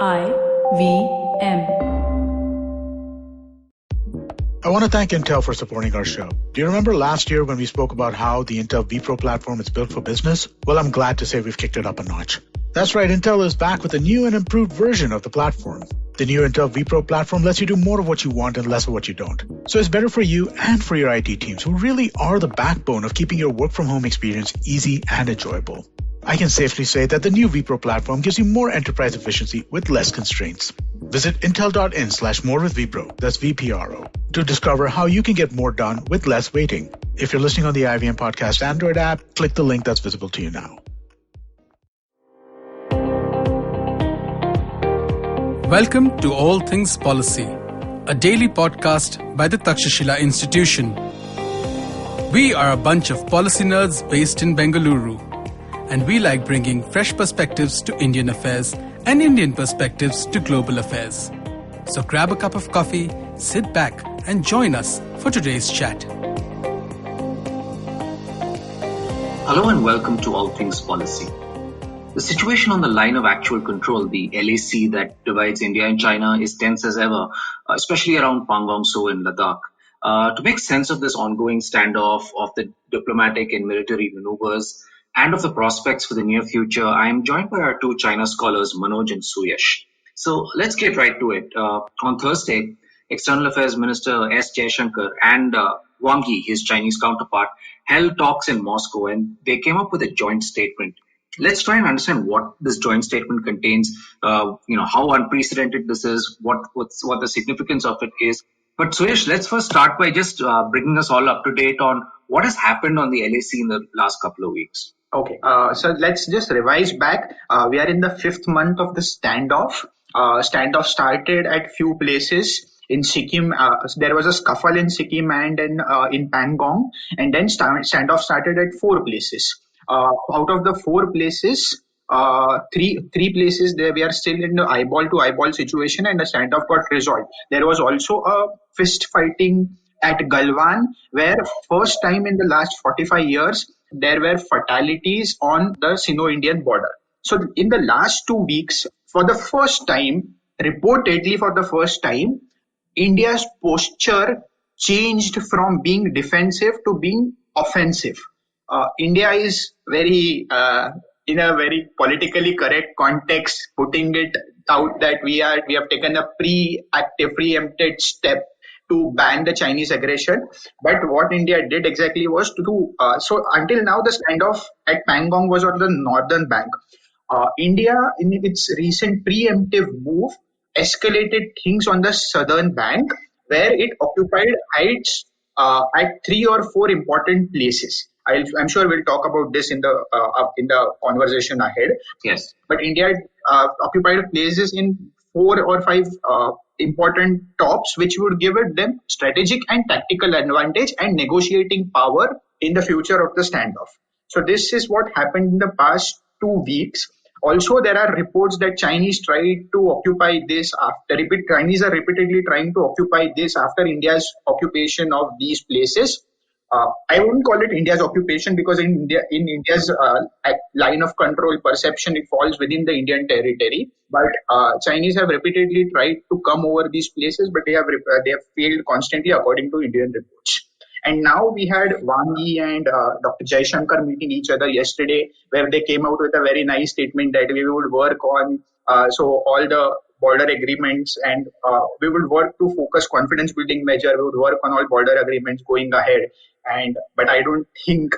IVM. I want to thank Intel for supporting our show. Do you remember last year when we spoke about how the Intel vPro platform is built for business? Well, I'm glad to say we've kicked it up a notch. That's right, Intel is back with a new and improved version of the platform. The new Intel vPro platform lets you do more of what you want and less of what you don't. So it's better for you and for your IT teams, who really are the backbone of keeping your work-from-home experience easy and enjoyable. I can safely say that the new vPro platform gives you more enterprise efficiency with less constraints. Visit intel.in/morewithvpro, that's VPRO, to discover how you can get more done with less waiting. If you're listening on the IVM Podcast Android app, click the link that's visible to you now. Welcome to All Things Policy, a daily podcast by the Takshashila Institution. We are a bunch of policy nerds based in Bengaluru, and we like bringing fresh perspectives to Indian affairs and Indian perspectives to global affairs. So grab a cup of coffee, sit back, and join us for today's chat. Hello and welcome to All Things Policy. The situation on the line of actual control, the LAC that divides India and China, is tense as ever, especially around Pangong So in Ladakh. To make sense of this ongoing standoff, of the diplomatic and military maneuvers, and of the prospects for the near future, I am joined by our two China scholars, Manoj and Suyash. So let's get right to it. On Thursday, External Affairs Minister S. Jaishankar and Wang Yi, his Chinese counterpart, held talks in Moscow, and they came up with a joint statement. Let's try and understand what this joint statement contains, how unprecedented this is, what the significance of it is. But Suyash, let's first start by just bringing us all up to date on what has happened on the LAC in the last couple of weeks. Okay, so let's just revise back. We are in the 5th month of the standoff. Standoff started at few places. In Sikkim, there was a scuffle in Sikkim and in Pangong, and then standoff started at 4 places. Out of the 4 places, three places there we are still in the eyeball to eyeball situation, and the standoff got resolved. There was also a fist fighting at Galwan, where first time in the last 45 years there were fatalities on the Sino-Indian border. So in the last 2 weeks, reportedly for the first time, India's posture changed from being defensive to being offensive. India is very, in a very politically correct context, putting it out that we have taken a preempted step to ban the Chinese aggression. But what India did exactly was so until now the standoff at Pangong was on the northern bank. India, in its recent preemptive move, escalated things on the southern bank, where it occupied heights at 3 or 4 important places. I'm sure we'll talk about this in the conversation ahead. Yes. But India occupied places in 4 or 5 important tops, which would give it them strategic and tactical advantage and negotiating power in the future of the standoff. So this is what happened in the past 2 weeks. Also, there are reports that Chinese tried to occupy this Chinese are repeatedly trying to occupy this after India's occupation of these places. I wouldn't call it India's occupation, because in India's line of control perception, it falls within the Indian territory. But Chinese have repeatedly tried to come over these places, but they have failed constantly, according to Indian reports. And now we had Wang Yi and Dr. Jaishankar meeting each other yesterday, where they came out with a very nice statement that we would work on all the border agreements, and we would work to focus confidence building measure. We would work on all border agreements going ahead. But I don't think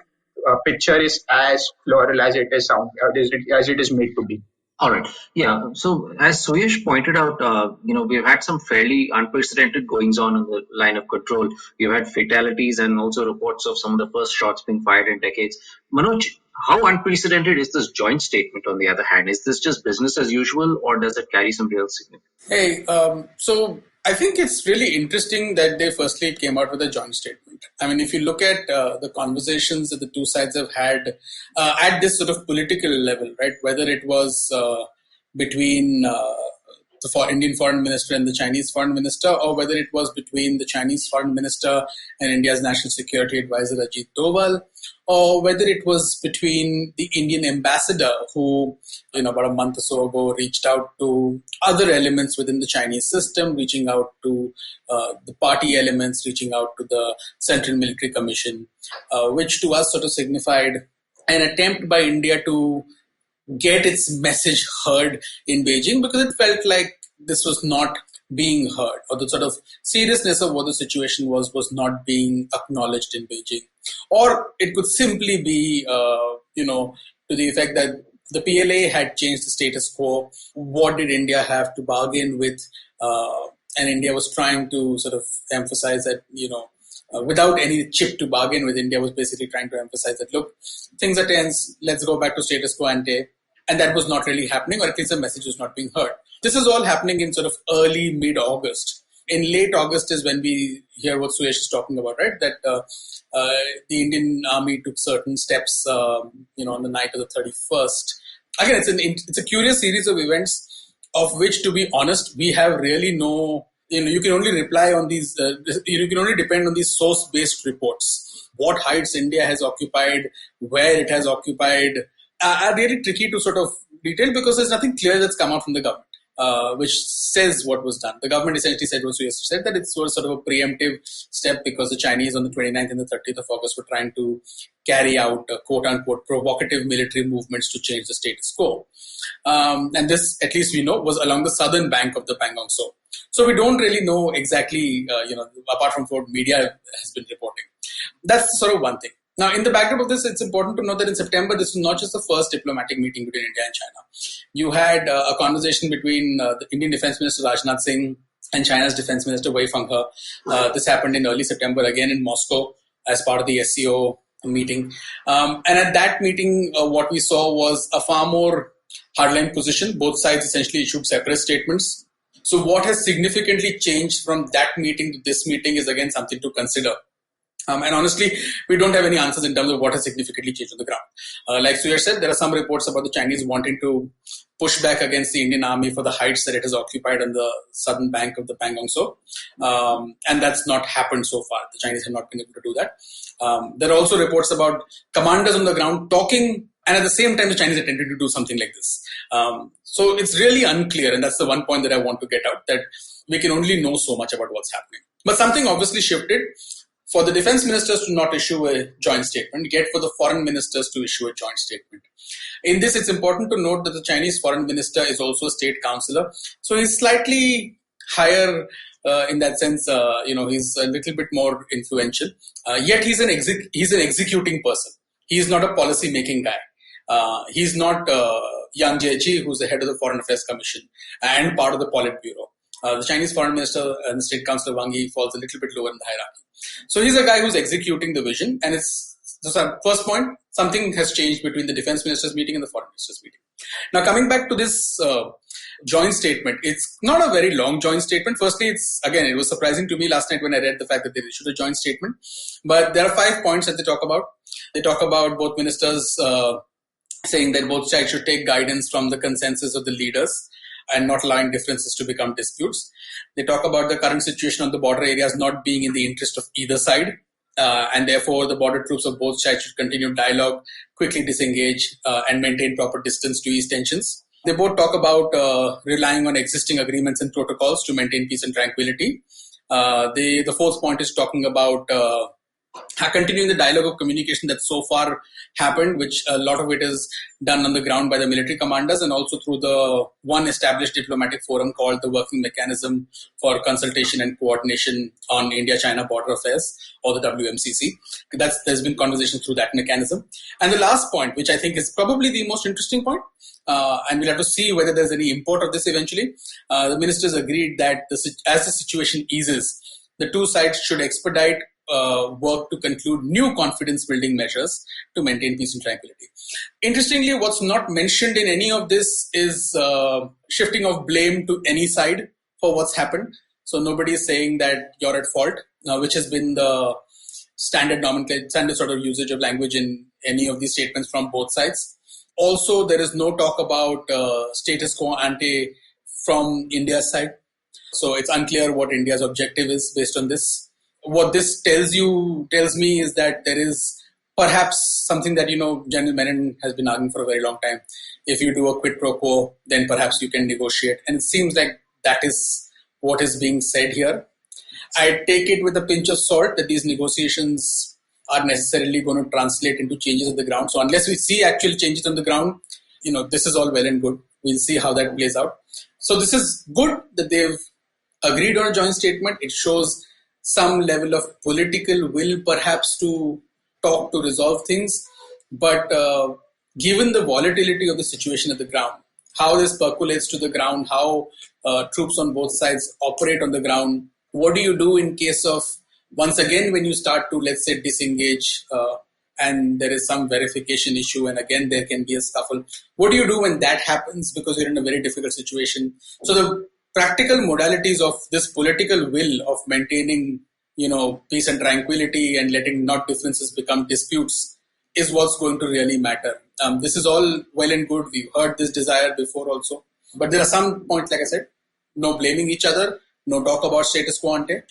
picture is as floral as it is made to be. All right. Yeah. So as Suyash pointed out, we've had some fairly unprecedented goings on the line of control. We've had fatalities and also reports of some of the first shots being fired in decades. Manoj, how unprecedented is this joint statement on the other hand? Is this just business as usual, or does it carry some real significance? Hey, so I think it's really interesting that they firstly came out with a joint statement. I mean, if you look at the conversations that the two sides have had at this sort of political level, right, whether it was between the Indian foreign minister and the Chinese foreign minister, or whether it was between the Chinese foreign minister and India's national security advisor Ajit Doval, or whether it was between the Indian ambassador who, about a month or so ago reached out to other elements within the Chinese system, reaching out to the party elements, reaching out to the Central Military Commission, which to us sort of signified an attempt by India to get its message heard in Beijing, because it felt like this was not being heard, or the sort of seriousness of what the situation was not being acknowledged in Beijing. Or it could simply be, to the effect that the PLA had changed the status quo. What did India have to bargain with? And India was trying to sort of emphasize that, without any chip to bargain with, India was basically trying to emphasize that, look, things are tense, let's go back to status quo ante. And that was not really happening, or at least the message was not being heard. This is all happening in sort of early, mid-August. In late August is when we hear what Suyash is talking about, right? That the Indian army took certain steps, on the night of the 31st. Again, it's a curious series of events of which, to be honest, we have really no, you can only rely on these, you can only depend on these source-based reports. What heights India has occupied, where it has occupied, are really tricky to sort of detail, because there's nothing clear that's come out from the government, which says what was done. The government essentially said what Suyash said, that it was sort of a preemptive step because the Chinese on the 29th and the 30th of August were trying to carry out quote-unquote provocative military movements to change the status quo. And this, at least we know, was along the southern bank of the Pangong. So we don't really know exactly, apart from what media has been reporting. That's sort of one thing. Now, in the backdrop of this, it's important to note that in September, this was not just the first diplomatic meeting between India and China. You had a conversation between the Indian Defense Minister Rajnath Singh and China's Defense Minister Wei Fenghe. This happened in early September, again in Moscow, as part of the SCO meeting. And at that meeting, what we saw was a far more hardline position. Both sides essentially issued separate statements. So what has significantly changed from that meeting to this meeting is, again, something to consider. And honestly, we don't have any answers in terms of what has significantly changed on the ground. Like Suyash said, there are some reports about the Chinese wanting to push back against the Indian army for the heights that it has occupied on the southern bank of the Pangong. And that's not happened so far. The Chinese have not been able to do that. There are also reports about commanders on the ground talking, and at the same time, the Chinese attempted to do something like this. So it's really unclear, and that's the one point that I want to get out, that we can only know so much about what's happening. But something obviously shifted. For the defense ministers to not issue a joint statement, yet for the foreign ministers to issue a joint statement. In this, it's important to note that the Chinese foreign minister is also a state councillor. So he's slightly higher in that sense. He's a little bit more influential. Yet he's an executing person. He's not a policy-making guy. He's not Yang Jiechi, who's the head of the Foreign Affairs Commission and part of the Politburo. The Chinese foreign minister and the state councillor Wang Yi falls a little bit lower in the hierarchy. So he's a guy who's executing the vision, and it's the first point, something has changed between the defense ministers meeting and the foreign ministers meeting. Now, coming back to this joint statement, it's not a very long joint statement. Firstly, it was surprising to me last night when I read the fact that they issued a joint statement, but there are 5 points that they talk about. They talk about both ministers saying that both sides should take guidance from the consensus of the leaders and not allowing differences to become disputes. They talk about the current situation on the border areas not being in the interest of either side, and therefore the border troops of both sides should continue dialogue, quickly disengage, and maintain proper distance to ease tensions. They both talk about relying on existing agreements and protocols to maintain peace and tranquility. The fourth point is talking about continuing the dialogue of communication that so far happened, which a lot of it is done on the ground by the military commanders and also through the one established diplomatic forum called the Working Mechanism for Consultation and Coordination on India-China Border Affairs, or the WMCC. There's been conversation through that mechanism. And the last point, which I think is probably the most interesting point, and we'll have to see whether there's any import of this eventually, the ministers agreed that as the situation eases, the two sides should expedite work to conclude new confidence-building measures to maintain peace and tranquility. Interestingly, what's not mentioned in any of this is shifting of blame to any side for what's happened. So nobody is saying that you're at fault, which has been the standard sort of usage of language in any of these statements from both sides. Also, there is no talk about status quo ante from India's side. So it's unclear what India's objective is based on this. What this tells me is that there is perhaps something that, General Menon has been arguing for a very long time. If you do a quid pro quo, then perhaps you can negotiate. And it seems like that is what is being said here. I take it with a pinch of salt that these negotiations are necessarily going to translate into changes on the ground. So unless we see actual changes on the ground, this is all well and good. We'll see how that plays out. So this is good that they've agreed on a joint statement. It shows some level of political will perhaps to talk to resolve things. But given the volatility of the situation at the ground, how this percolates to the ground, how troops on both sides operate on the ground, what do you do in case of, once again, when you start to, let's say, disengage and there is some verification issue and again there can be a scuffle? What do you do when that happens because you're in a very difficult situation? So the practical modalities of this political will of maintaining, peace and tranquility and letting not differences become disputes is what's going to really matter. This is all well and good. We've heard this desire before also. But there are some points, like I said, no blaming each other, no talk about status quo ante,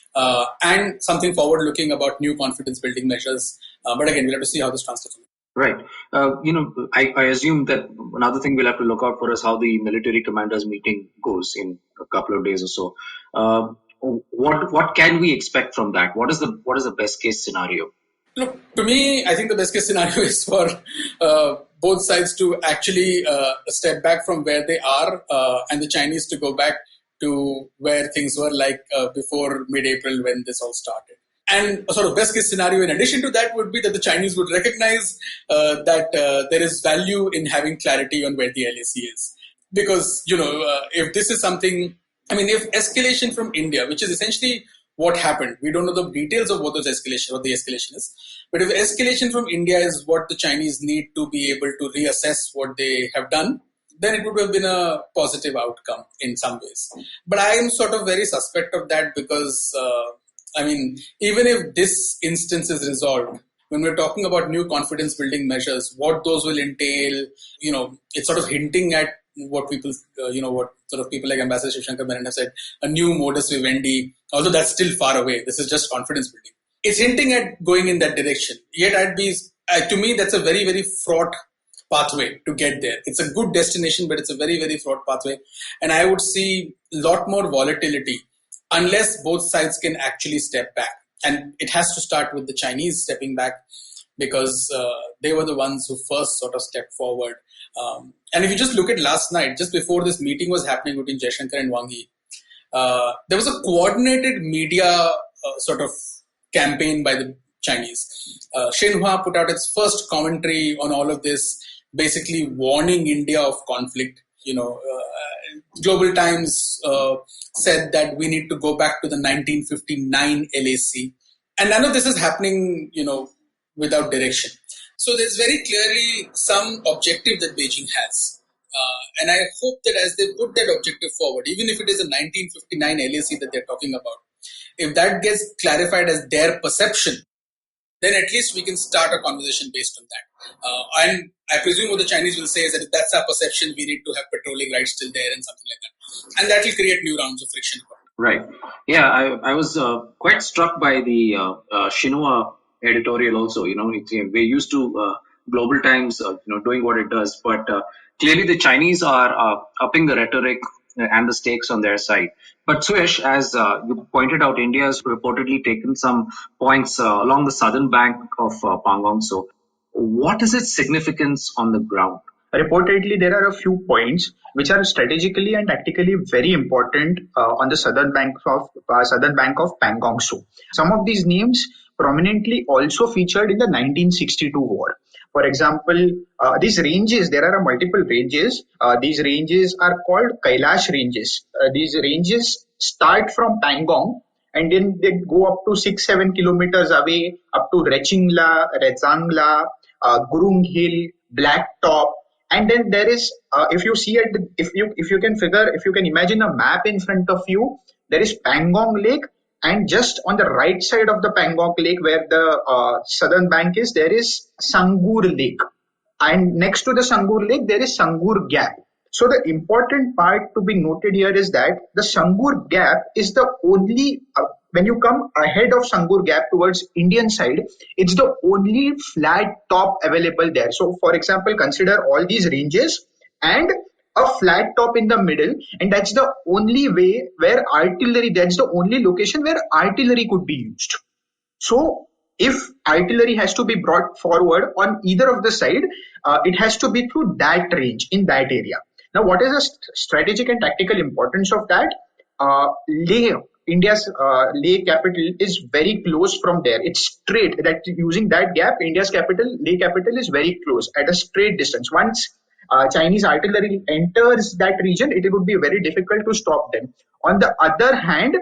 and something forward-looking about new confidence-building measures. But again, we'll have to see how this translates. Right. I assume that another thing we'll have to look out for is how the military commanders meeting goes in a couple of days or so. What can we expect from that? What is the best case scenario? Look, to me, I think the best case scenario is for both sides to actually step back from where they are and the Chinese to go back to where things were like before mid-April when this all started. And a sort of best case scenario in addition to that would be that the Chinese would recognize that there is value in having clarity on where the LAC is. Because, if this is something, if escalation from India, which is essentially what happened, we don't know the details of what the escalation is. But if escalation from India is what the Chinese need to be able to reassess what they have done, then it would have been a positive outcome in some ways. But I am sort of very suspect of that because, even if this instance is resolved, when we're talking about new confidence building measures, what those will entail, it's sort of hinting at what people, what sort of people like Ambassador Shivshankar Menon have said, a new modus vivendi, although that's still far away. This is just confidence building. It's hinting at going in that direction. Yet to me, that's a very, very fraught pathway to get there. It's a good destination, but it's a very, very fraught pathway. And I would see a lot more volatility unless both sides can actually step back. And it has to start with the Chinese stepping back because they were the ones who first sort of stepped forward. And if you just look at last night, just before this meeting was happening between Jaishankar and Wang Yi, there was a coordinated media sort of campaign by the Chinese. Xinhua put out its first commentary on all of this, basically warning India of conflict. Global Times said that we need to go back to the 1959 LAC. And none of this is happening, without direction. So there's very clearly some objective that Beijing has. And I hope that as they put that objective forward, even if it is a 1959 LAC that they're talking about, if that gets clarified as their perception, then at least we can start a conversation based on that. And I presume what the Chinese will say is that if that's our perception, we need to have patrolling rights still there and something like that. And that will create new rounds of friction. Right. Yeah, I was quite struck by the Xinhua editorial also. We're used to Global Times, doing what it does. But clearly the Chinese are upping the rhetoric and the stakes on their side. But Suyash, as you pointed out, India has reportedly taken some points along the southern bank of Pangong. So what is its significance on the ground? Reportedly, there are a few points which are strategically and tactically very important on the southern bank of Pangong. So some of these names prominently also featured in the 1962 war. For example, these ranges, there are multiple ranges. These ranges are called Kailash ranges. These ranges start from Pangong and then they go up to 6-7 kilometers away, up to Rechingla, Rezangla, Gurung Hill, Blacktop. And then there is, if you can imagine a map in front of you, there is Pangong Lake, and just on the right side of the Pangong Lake, where the southern bank is, there is Sangur Lake, and next to the Sangur Lake there is Sangur Gap. So the important part to be noted here is that the Sangur Gap is the only, when you come ahead of Sangur Gap towards Indian side, it's the only flat top available there. So for example, consider all these ranges and a flat top in the middle, and that's the only way where artillery, that's the only location where artillery could be used. So if artillery has to be brought forward on either of the side, it has to be through that range in that area. Now, what is the strategic and tactical importance of that? Leh, India's Leh capital is very close from there. It's straight. That using that gap, India's capital, Leh capital, is very close at a straight distance. Once Chinese artillery enters that region, it would be very difficult to stop them. On the other hand,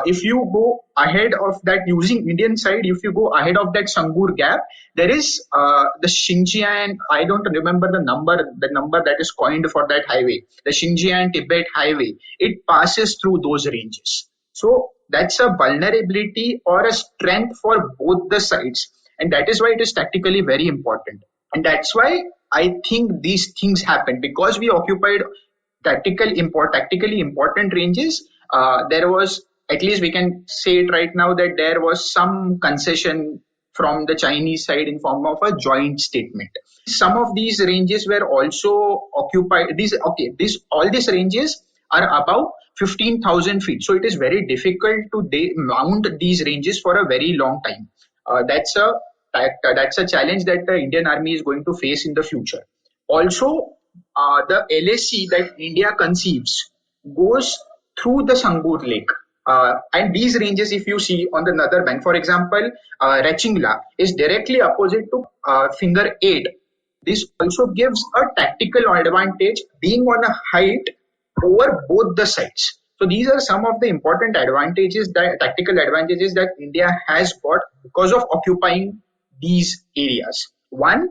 if you go ahead of that using Indian side, if you go ahead of that Sangur Gap, there is the Xinjiang, I don't remember the number that is coined for that highway, the Xinjiang Tibet highway. It passes through those ranges. So that's a vulnerability or a strength for both the sides. And that is why it is tactically very important. And that's why I think these things happen, because we occupied tactically important ranges. There was, at least we can say it right now, that there was some concession from the Chinese side in form of a joint statement. Some of these ranges were also occupied. All these ranges are above 15,000 feet. So it is very difficult to mount these ranges for a very long time. That's a challenge that the Indian Army is going to face in the future. Also, the LAC that India conceives goes through the Sangur Lake. And these ranges, if you see on the other bank, for example, Rachingla is directly opposite to Finger 8. This also gives a tactical advantage, being on a height over both the sides. So these are some of the important advantages, tactical advantages that India has got because of occupying these areas. One,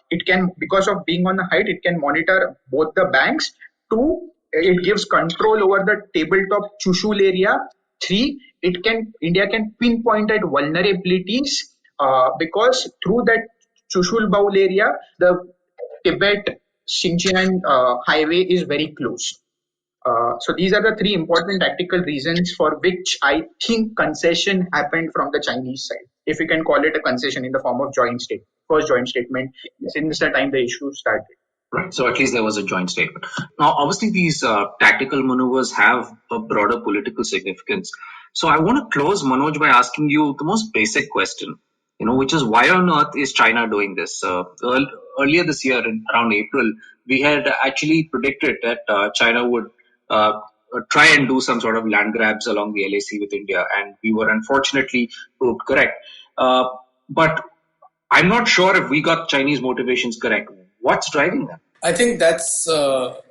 it can, because of being on a height, it can monitor both the banks. Two, it gives control over the tabletop Chushul area. Three, India can pinpoint at vulnerabilities because through that Chushul Baul area, the Tibet Xinjiang highway is very close. So these are the three important tactical reasons for which I think concession happened from the Chinese side, if we can call it a concession in the form of first joint statement since the time the issue started. Right. So at least there was a joint statement. Now, obviously, these tactical maneuvers have a broader political significance. So I want to close, Manoj, by asking you the most basic question, which is why on earth is China doing this? Earlier this year, around April, we had actually predicted that China would try and do some sort of land grabs along the LAC with India, and we were unfortunately proved correct. But I'm not sure if we got Chinese motivations correct. What's driving them? I think that's the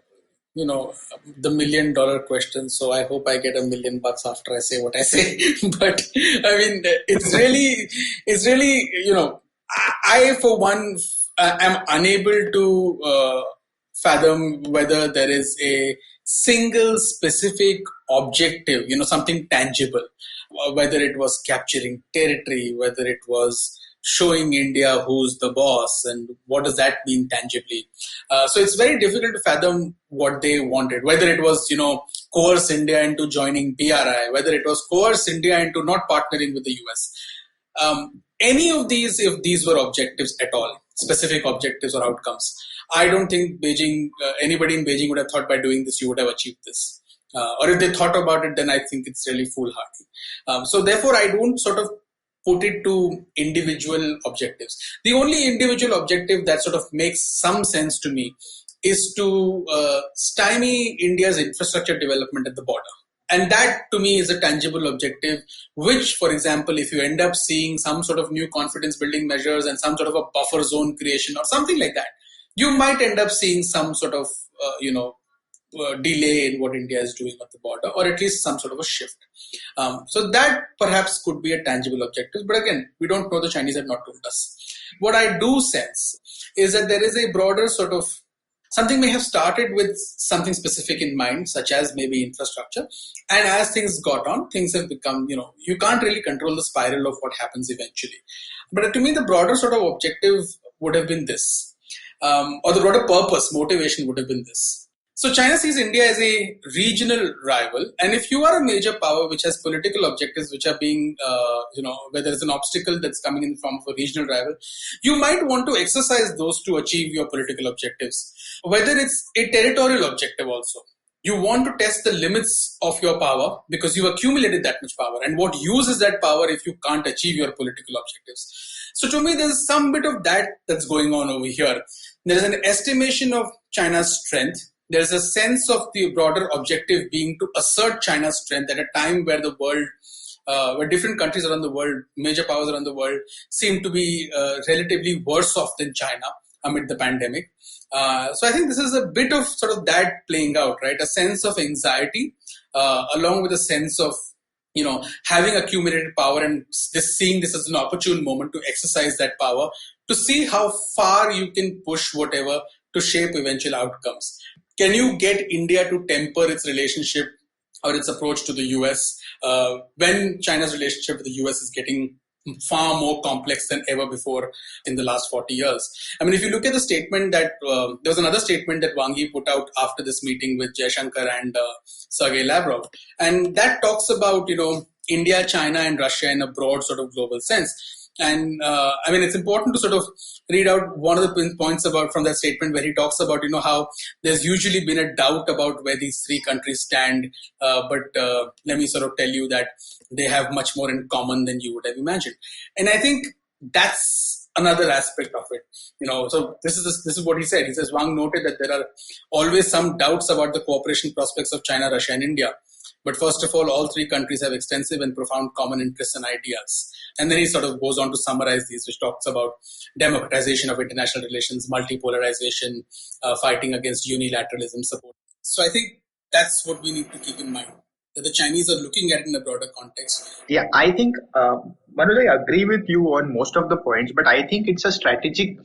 $1 million question. So I hope I get $1 million after I say what I say. But I mean, it's really, I for one am unable to fathom whether there is a single specific objective, something tangible, whether it was capturing territory, whether it was showing India who's the boss and what does that mean tangibly. So it's very difficult to fathom what they wanted, whether it was, coerce India into joining BRI, whether it was coerce India into not partnering with the US. Any of these, if these were objectives at all, specific objectives or outcomes, I don't think anybody in Beijing would have thought by doing this, you would have achieved this. Or if they thought about it, then I think it's really foolhardy. So therefore, I don't sort of put it to individual objectives. The only individual objective that sort of makes some sense to me is to stymie India's infrastructure development at the border. And that to me is a tangible objective, which, for example, if you end up seeing some sort of new confidence building measures and some sort of a buffer zone creation or something like that, you might end up seeing some sort of, delay in what India is doing at the border, or at least some sort of a shift. So that perhaps could be a tangible objective. But again, we don't know. The Chinese have not told us. What I do sense is that there is a broader sort of something may have started with something specific in mind, such as maybe infrastructure. And as things got on, things have become, you can't really control the spiral of what happens eventually. But to me, the broader sort of objective would have been this. Or the broader purpose, motivation would have been this. So China sees India as a regional rival, and if you are a major power which has political objectives which are being, where there is an obstacle that's coming in the form of a regional rival, you might want to exercise those to achieve your political objectives. Whether it's a territorial objective also. You want to test the limits of your power because you've accumulated that much power. And what use is that power if you can't achieve your political objectives? So to me, there's some bit of that that's going on over here. There is an estimation of China's strength. There's a sense of the broader objective being to assert China's strength at a time where the world, where different countries around the world, major powers around the world, seem to be relatively worse off than China amid the pandemic. So I think this is a bit of sort of that playing out, right? A sense of anxiety, along with a sense of, having accumulated power and seeing this as an opportune moment to exercise that power, to see how far you can push whatever to shape eventual outcomes. Can you get India to temper its relationship or its approach to the US when China's relationship with the US is getting far more complex than ever before in the last 40 years. I mean, if you look at the statement that, there was another statement that Wang Yi put out after this meeting with Jaishankar and Sergei Lavrov. And that talks about, India, China and Russia in a broad sort of global sense. And it's important to sort of read out one of the points about from that statement where he talks about, how there's usually been a doubt about where these three countries stand. But let me sort of tell you that they have much more in common than you would have imagined. And I think that's another aspect of it. So this is what he said. He says, Wang noted that there are always some doubts about the cooperation prospects of China, Russia and India. But first of all three countries have extensive and profound common interests and ideas. And then he sort of goes on to summarize these, which talks about democratization of international relations, multipolarization, fighting against unilateralism, support. So I think that's what we need to keep in mind, that the Chinese are looking at it in a broader context. Yeah, I think, Manoj, I agree with you on most of the points, but I think it's a strategic,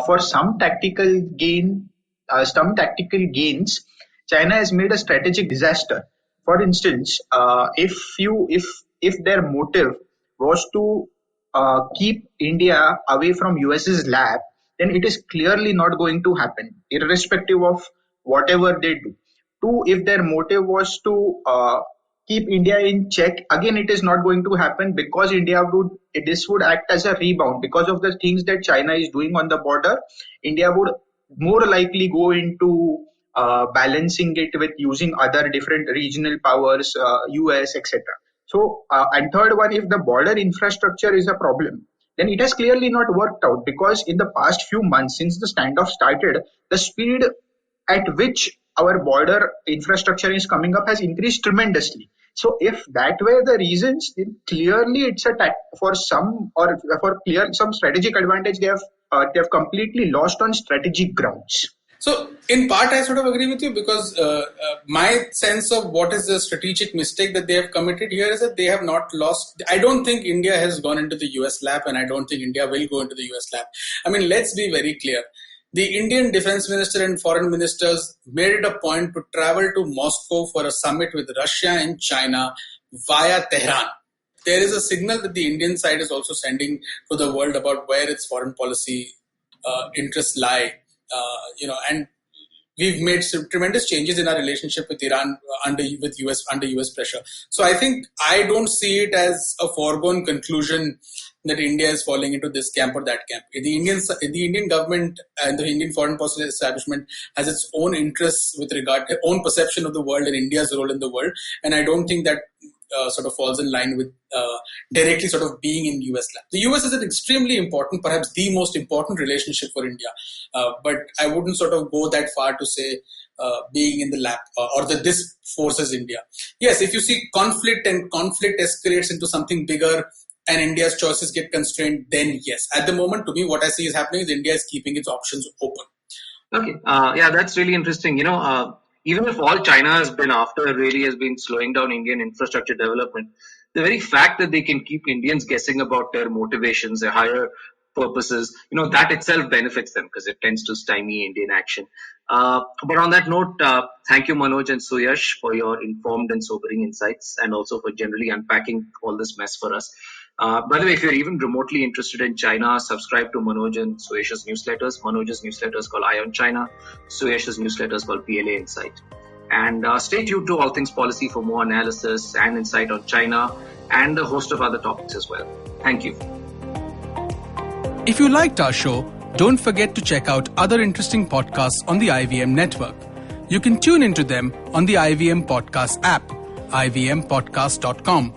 for some tactical gains, China has made a strategic disaster. For instance, if their motive was to keep India away from US's lap, then it is clearly not going to happen, irrespective of whatever they do. Two, if their motive was to keep India in check, again it is not going to happen because this would act as a rebound because of the things that China is doing on the border. India would more likely go into balancing it with using other different regional powers, US, etc. So, and third one, if the border infrastructure is a problem, then it has clearly not worked out because in the past few months since the standoff started, the speed at which our border infrastructure is coming up has increased tremendously. So if that were the reasons, then clearly it's for some strategic advantage they have completely lost on strategic grounds. So in part, I sort of agree with you because my sense of what is the strategic mistake that they have committed here is that they have not lost. I don't think India has gone into the US lap and I don't think India will go into the US lap. I mean, let's be very clear. The Indian defense minister and foreign ministers made it a point to travel to Moscow for a summit with Russia and China via Tehran. There is a signal that the Indian side is also sending to the world about where its foreign policy interests lie. And we've made some tremendous changes in our relationship with Iran under US pressure. So I don't see it as a foregone conclusion that India is falling into this camp or that camp. The Indian government and the Indian foreign policy establishment has its own interests with regard to own perception of the world and India's role in the world. And I don't think that sort of falls in line with directly sort of being in US lap. The US is an extremely important, perhaps the most important relationship for India. But I wouldn't sort of go that far to say being in the lap or that this forces India. Yes, if you see conflict and conflict escalates into something bigger and India's choices get constrained, then yes. At the moment, to me, what I see is happening is India is keeping its options open. Okay. That's really interesting. Even if all China has been after really has been slowing down Indian infrastructure development, the very fact that they can keep Indians guessing about their motivations, their higher purposes, that itself benefits them because it tends to stymie Indian action. But on that note, thank you, Manoj and Suyash, for your informed and sobering insights, and also for generally unpacking all this mess for us. By the way, if you're even remotely interested in China, subscribe to Manoj and Suyash's newsletters. Manoj's newsletter is called Eye on China. Suyash's newsletter is called PLA Insight. And stay tuned to All Things Policy for more analysis and insight on China and a host of other topics as well. Thank you. If you liked our show, don't forget to check out other interesting podcasts on the IVM network. You can tune into them on the IVM Podcast app, ivmpodcast.com,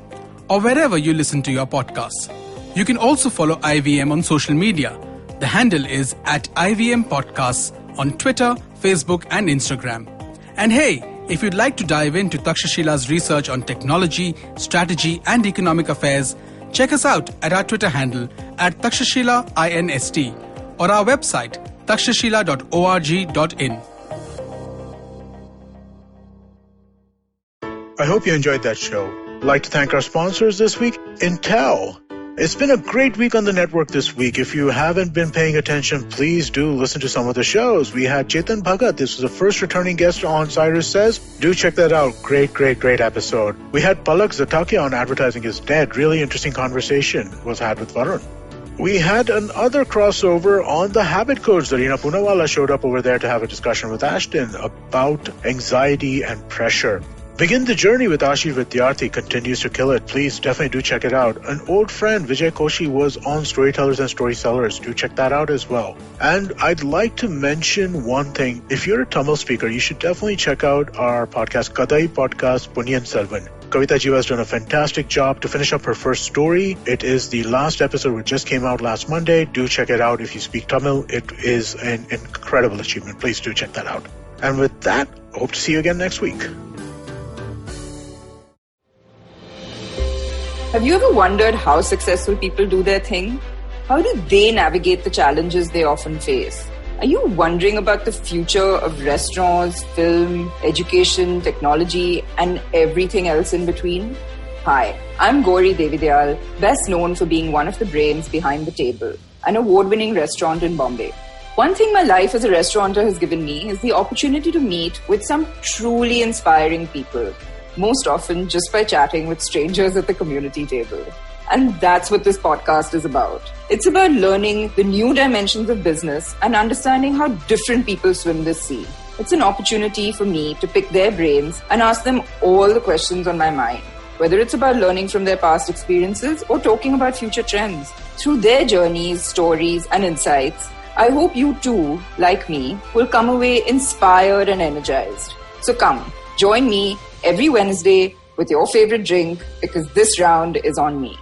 or wherever you listen to your podcasts. You can also follow IVM on social media. The handle is @IVM Podcasts on Twitter, Facebook, and Instagram. And hey, if you'd like to dive into Takshashila's research on technology, strategy, and economic affairs, check us out at our Twitter handle @TakshashilaINST or our website takshashila.org.in. I hope you enjoyed that show. I'd like to thank our sponsors this week, Intel. It's been a great week on the network this week. If you haven't been paying attention, please do listen to some of the shows. We had Chetan Bhagat. This was the first returning guest on Cyrus Says. Do check that out. Great episode. We had Palak Zatakia on Advertising is Dead. Really interesting conversation was had with Varun. We had another crossover on the habit codes. Zarina Poonawala showed up over there to have a discussion with Ashton about anxiety and pressure. Begin the Journey with Ashish Vidyarthi continues to kill it. Please definitely do check it out. An old friend, Vijay Koshi, was on Storytellers and Storysellers. Do check that out as well. And I'd like to mention one thing. If you're a Tamil speaker, you should definitely check out our podcast, Kadai Podcast Punyan Selvan. Kavita Jiva has done a fantastic job to finish up her first story. It is the last episode which just came out last Monday. Do check it out if you speak Tamil. It is an incredible achievement. Please do check that out. And with that, I hope to see you again next week. Have you ever wondered how successful people do their thing? How do they navigate the challenges they often face? Are you wondering about the future of restaurants, film, education, technology, and everything else in between? Hi, I'm Gauri Devidyal, best known for being one of the brains behind The Table, an award-winning restaurant in Bombay. One thing my life as a restaurateur has given me is the opportunity to meet with some truly inspiring people, most often just by chatting with strangers at the community table. And that's what this podcast is about. It's about learning the new dimensions of business and understanding how different people swim this sea. It's an opportunity for me to pick their brains and ask them all the questions on my mind, whether it's about learning from their past experiences or talking about future trends. Through their journeys, stories, and insights, I hope you too, like me, will come away inspired and energized. So come, join me every Wednesday with your favorite drink because this round is on me.